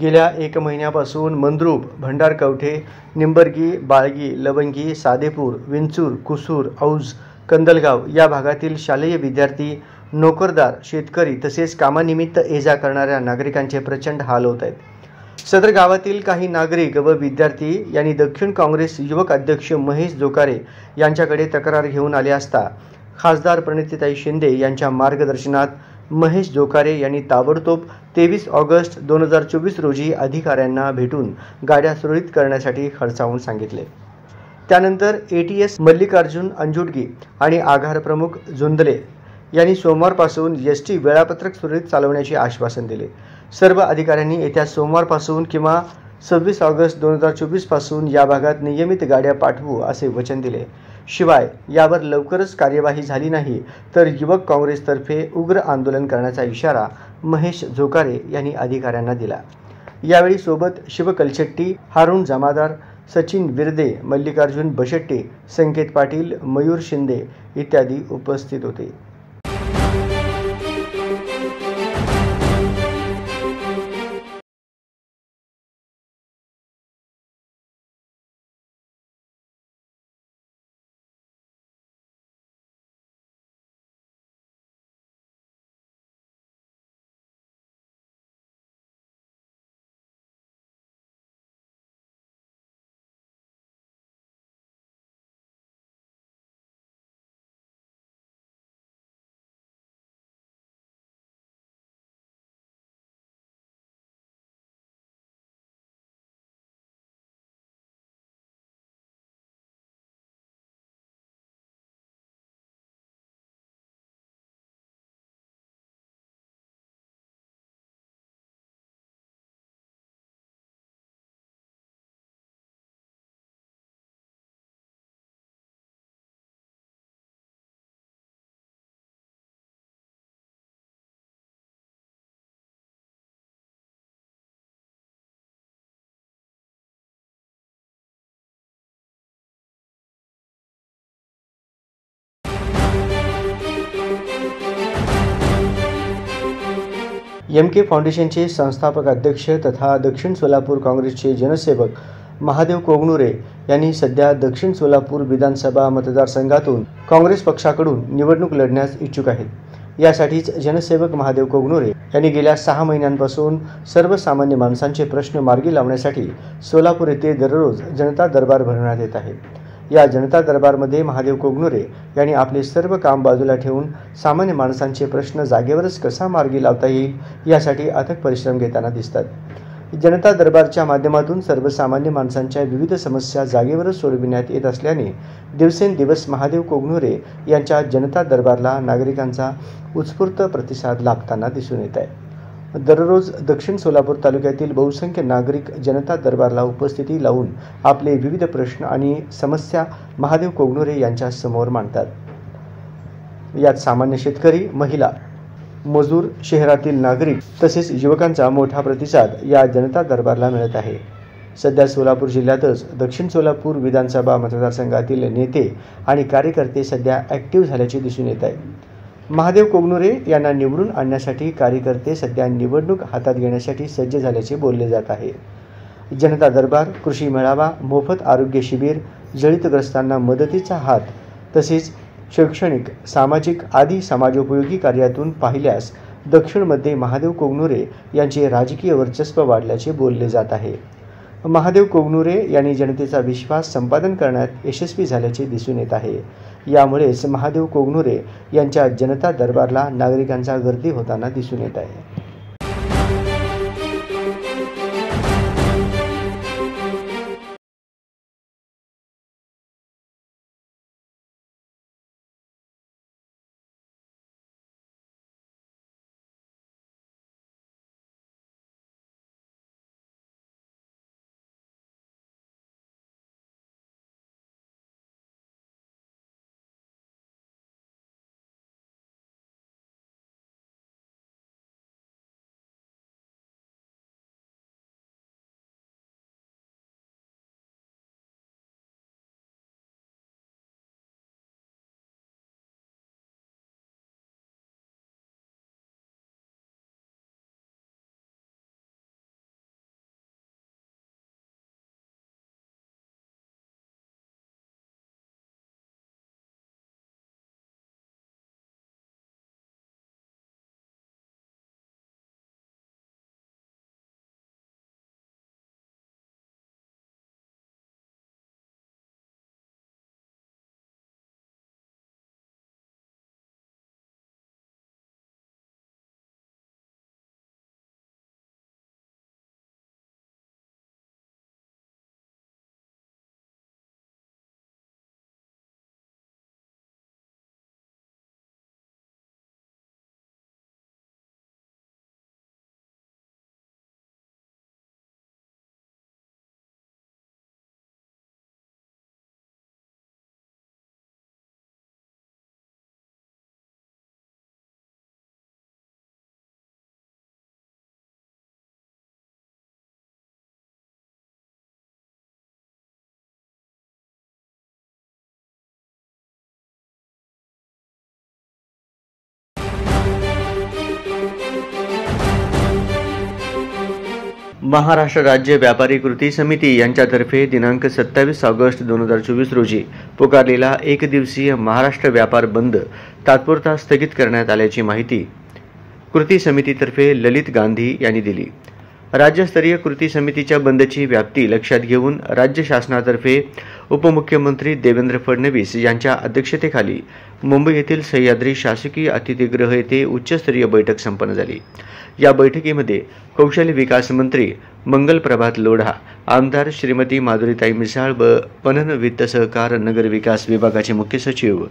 गेल्या 1 महिन्यापासून मंद्रुप, भंडारकवठे, निंबर्गी, बाळगी, लवंगी, सादेपूर, विंचूर, कुसूर, औज, कंदलगाव या भागातील शालेय विद्यार्थी, नोकरदार, शेतकरी तसेच कामानिमित्त ये-जा करणाऱ्या नागरिकांचे प्रचंड हाल होत आहेत. सदर गावातील काही नागरिक व विद्यार्थी यांनी दक्षिण काँग्रेस युवक अध्यक्ष महेश जोकारे यांच्याकडे तक्रार घेऊन आले असता खासदार प्रणितीताई शिंदे यांच्या मार्गदर्शनात महेश जोकारे यांनी ताबडतोब 23 ऑगस्ट 2024 रोजी अधिकाऱ्यांना भेटून गाड्या सुरळीत करण्यासाठी खडसावून सांगितले. त्यानंतर ATS मल्लिकार्जुन अंजुटगी आणि आगार प्रमुख झुंदले यांनी सोमवारपासून ST वेळापत्रक सुरळीत चालवण्याचे आश्वासन दिले. सर्व अधिकाऱ्यांनी येत्या सोमवारपासून किंवा 26 ऑगस्ट 2024 पासून या भागात नियमित गाड्या पाठवू असे वचन दिले. शिवाय यावर लवकरच कार्यवाही झाली नाही तर युवक काँग्रेसतर्फे उग्र आंदोलन करण्याचा इशारा महेश जोकारे यांनी अधिकाऱ्यांना दिला. यावेळी सोबत शिव कलशेट्टी, हारुण जमादार, सचिन विरदे, मल्लिकार्जुन बशेट्टी, संकेत पाटील, मयूर शिंदे इत्यादी उपस्थित होते. MK फाउंडेशनचे संस्थापक अध्यक्ष तथा दक्षिण सोलापूर काँग्रेसचे जनसेवक महादेव कोगनुरे यांनी सध्या दक्षिण सोलापूर विधानसभा मतदारसंघातून काँग्रेस पक्षाकडून निवडणूक लढण्यास इच्छुक आहेत. यासाठीच जनसेवक महादेव कोगनुरे यांनी गेल्या 6 महिन्यांपासून सर्वसामान्य माणसांचे प्रश्न मार्गी लावण्यासाठी सोलापूर येथे दररोज जनता दरबार भरवण्यात येत आहे. या जनता दरबारमध्ये महादेव कोगनुरे यांनी आपले सर्व काम बाजूला ठेवून सामान्य माणसांचे प्रश्न जागेवरच कसा मार्गी लावता येईल यासाठी अथक परिश्रम घेताना दिसतात. जनता दरबारच्या माध्यमातून सर्वसामान्य माणसांच्या विविध समस्या जागेवरच सोडविण्यात येत असल्याने दिवसेंदिवस महादेव कोगनुरे यांच्या जनता दरबारला नागरिकांचा उत्स्फूर्त प्रतिसाद लाभताना दिसून येत आहे. दररोज दक्षिण सोलापूर तालुक्यातील बहुसंख्य नागरिक जनता दरबारला उपस्थिती लावून आपले विविध प्रश्न आणि समस्या महादेव कोगनुरे यांच्या समोर मांडतात. यात सामान्य शेतकरी, महिला, मजूर, शहरातील नागरिक तसेच युवकांचा मोठा प्रतिसाद या जनता दरबारला मिळत आहे. सध्या सोलापूर जिल्ह्यातच दक्षिण सोलापूर विधानसभा मतदारसंघातील नेते आणि कार्यकर्ते सध्या ॲक्टिव्ह झाल्याचे दिसून येत आहे. महादेव कोगनुरे यांना निवडून आणण्यासाठी कार्यकर्ते सध्या निवडणूक हातात घेण्यासाठी सज्ज झाल्याचे बोलले जात आहे. जनता दरबार, कृषी मेळावा, मोफत आरोग्य शिबिर, जळीतग्रस्तांना मदतीचा हात तसेच शैक्षणिक, सामाजिक आदी समाजोपयोगी कार्यातून पाहिल्यास दक्षिणमध्ये महादेव कोगनुरे यांचे राजकीय वर्चस्व वाढल्याचे बोलले जात आहे. महादेव कोगनुरे यांनी जनतेचा विश्वास संपादन करण्यात यशस्वी झाल्याचे दिसून येत आहे. यामुळेच महादेव कोगनुरे यांच्या जनता दरबारला नागरिकांचा गर्दी होताना दिसून येत आहे. महाराष्ट्र राज्य व्यापारी कृती समिती यांच्यातर्फे दिनांक 27 ऑगस्ट 2024 रोजी पुकारलेला एकदिवसीय महाराष्ट्र व्यापार बंद तात्पुरता स्थगित करण्यात आल्याची माहिती कृती समितीतर्फे ललित गांधी यांनी दिली। राज्यस्तरीय कृती समितीच्या बंदची व्याप्ती लक्षात घेऊन राज्य शासनातर्फे उपमुख्यमंत्री देवेंद्र फडणवीस यांच्या अध्यक्षतेखाली मुंबई येथील सह्याद्री शासकीय अतिथीगृह येथे उच्चस्तरीय बैठक संपन्न झाली। या बैठकीमध्ये कौशल्य विकास मंत्री मंगल प्रभात लोढा, आमदार श्रीमती माधुरीताई मिसाळ व पणन वित्त सहकार नगर विकास विभागाचे मुख्य सचिव,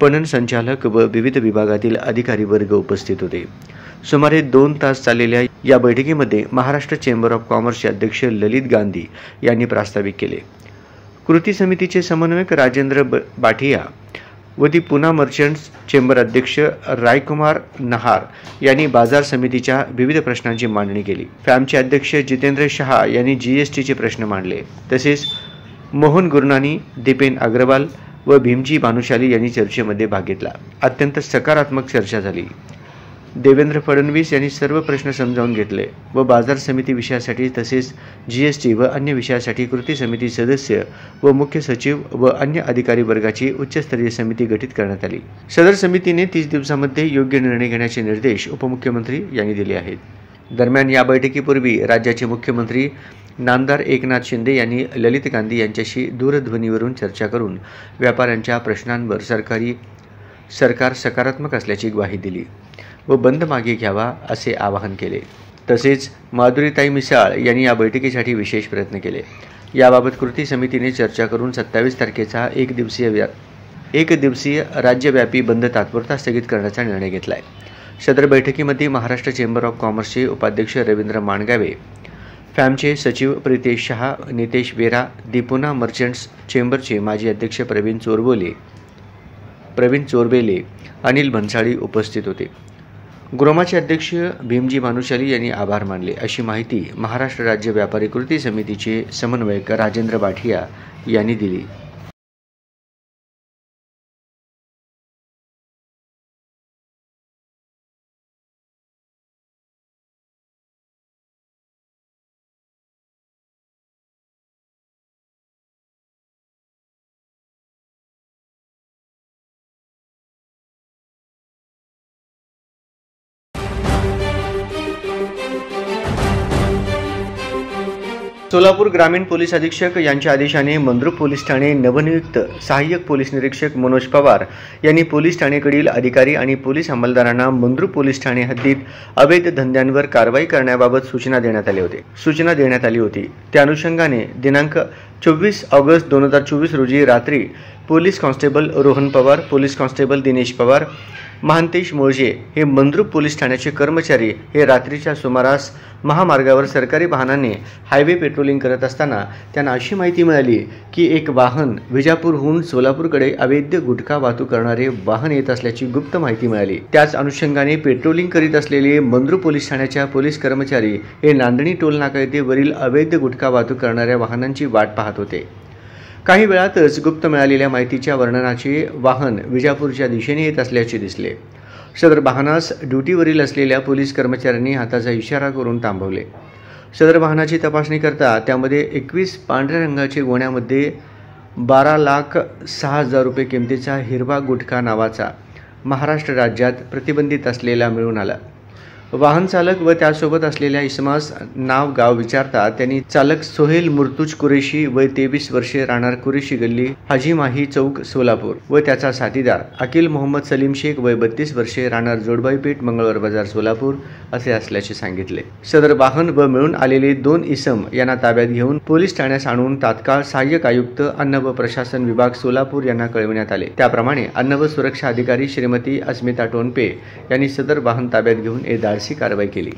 पणन संचालक व विविध विभागातील अधिकारी वर्ग उपस्थित होते। सुमारे 2 तास चाललेल्या या बैठकीमध्ये महाराष्ट्र चेंबर ऑफ कॉमर्सचे अध्यक्ष ललित गांधी यांनी प्रास्ताविक केले। कृती समितीचे समन्वयक राजेंद्र बाठिया व दी पुना मर्चंट्स चेंबर अध्यक्ष रायकुमार नहार यांनी बाजार समितीच्या विविध प्रश्नांची मांडणी केली। फॅमचे अध्यक्ष जितेंद्र शहा यांनी जीएसटीचे प्रश्न मांडले। तसेच मोहन गुरनानी, दीपेन अग्रवाल व भीमजी भानुशाली यांनी चर्चेमध्ये भाग घेतला। अत्यंत सकारात्मक चर्चा झाली। देवेंद्र फडणवीस यांनी सर्व प्रश्न समजावून घेतले व बाजार समिती विषयासाठी तसेच जीएसटी व अन्य विषयासाठी कृती समिती सदस्य व मुख्य सचिव व अन्य अधिकारी वर्गाची उच्चस्तरीय समिती गठीत करण्यात आली। सदर समितीने 30 दिवसांमध्ये योग्य निर्णय घेण्याचे निर्देश उपमुख्यमंत्री यांनी दिले आहेत। दरम्यान या बैठकीपूर्वी राज्याचे मुख्यमंत्री नामदार एकनाथ शिंदे यांनी ललित गांधी यांच्याशी दूरध्वनीवरून चर्चा करून व्यापाऱ्यांच्या प्रश्नांवर सरकार सकारात्मक असल्याची ग्वाही दिली व बंद मागे घ्यावा असे आवाहन केले। तसेच माधुरीताई मिसाळ यांनी या बैठकीसाठी विशेष प्रयत्न केले। याबाबत कृती समितीने चर्चा करून 27 तारखेचा एक दिवसीय राज्यव्यापी बंद तात्पुरता स्थगित करण्याचा निर्णय घेतला आहे। सदर बैठकीमध्ये महाराष्ट्र चेंबर ऑफ कॉमर्सचे उपाध्यक्ष रवींद्र माणगावे, फॅमचे सचिव प्रितेश शहा, नितेश वेरा, दी पुना मर्चंट्स चेंबरचे माजी अध्यक्ष प्रवीण चोरबेले, अनिल भन्साळी उपस्थित होते। ग्रोमाचे अध्यक्ष भीमजी भानुशाली यांनी आभार मानले अशी माहिती महाराष्ट्र राज्य व्यापारी कृती समितीचे समन्वयक राजेंद्र बाठिया यांनी दिली। सोलापूर ग्रामीण पोलीस अधीक्षक यांच्या आदेशाने मंद्रुप पोलीस ठाणे नवनियुक्त सहाय्यक पोलीस निरीक्षक मनोज पवार यांनी पोलीस ठाणेकडील अधिकारी आणि पोलीस अंमलदारांना मंद्रुप पोलीस ठाणे हद्दीत अवैध धंद्यांवर कारवाई करण्याबाबत सूचना देण्यात आली होती। त्या अनुषंगाने दिनांक 24 ऑगस्ट 2024 रोजी रात्री police constable Rohan Pawar, police constable Dinesh Pawar, Mahantesh Molje हे मंद्रुप पोलीस ठाण्याचे कर्मचारी हे रात्रीच्या सुमारास महामार्गावर सरकारी वाहनाने हायवे पेट्रोलिंग करत असताना त्यांना अशी माहिती मिळाली की एक वाहन विजापूरहून सोलापूरकडे अवैध गुटखा वाहतूक करणारे वाहन येत असल्याची गुप्त माहिती मिळाली। त्याच अनुषंगाने पेट्रोलिंग करीत असलेले मंद्रुप पोलीस ठाण्याच्या पोलीस कर्मचारी हे नांदणी टोल नाका येथे वरील अवैध गुटखा वाहतूक करणाऱ्या वाहनांची वाट पाहत होते। काही वेळातच गुप्त मिळालेल्या माहितीच्या वर्णनाचे वाहन विजापूरच्या दिशेने येत असल्याचे दिसले। सदर वाहनास ड्युटीवरील असलेल्या पोलीस कर्मचाऱ्यांनी हाताचा इशारा करून थांबवले। सदर वाहनाची तपासणी करता त्यामध्ये 21 पांढऱ्या रंगाचे गोण्यामध्ये 12,06,000 रुपये किमतीचा हिरवा गुटखा नावाचा महाराष्ट्र राज्यात प्रतिबंधित असलेला मिळून आला। वाहन चालक व त्यासोबत असलेल्या इसमास नाव गाव विचारता त्यांनी चालक सोहेल मुर्तुज कुरेशी वय 23 वर्षे, राहणार कुरेशी गल्ली, हाजी माही चौक, सोलापूर व त्याचा साथीदार अकिल मोहम्मद सलीम शेख वय 32 वर्षे, राहणार जोडबाई पेठ, मंगळवार बाजार, सोलापूर असे असल्याचे सांगितले। सदर वाहन व मिळून आलेले 2 इसम यांना ताब्यात घेऊन पोलीस ठाण्यास आणून तात्काळ सहाय्यक आयुक्त अन्न व प्रशासन विभाग सोलापूर यांना कळविण्यात आले। त्याप्रमाणे अन्न व सुरक्षा अधिकारी श्रीमती अस्मिता टोनपे यांनी सदर वाहन ताब्यात घेऊन धाडसी कारवाई केली।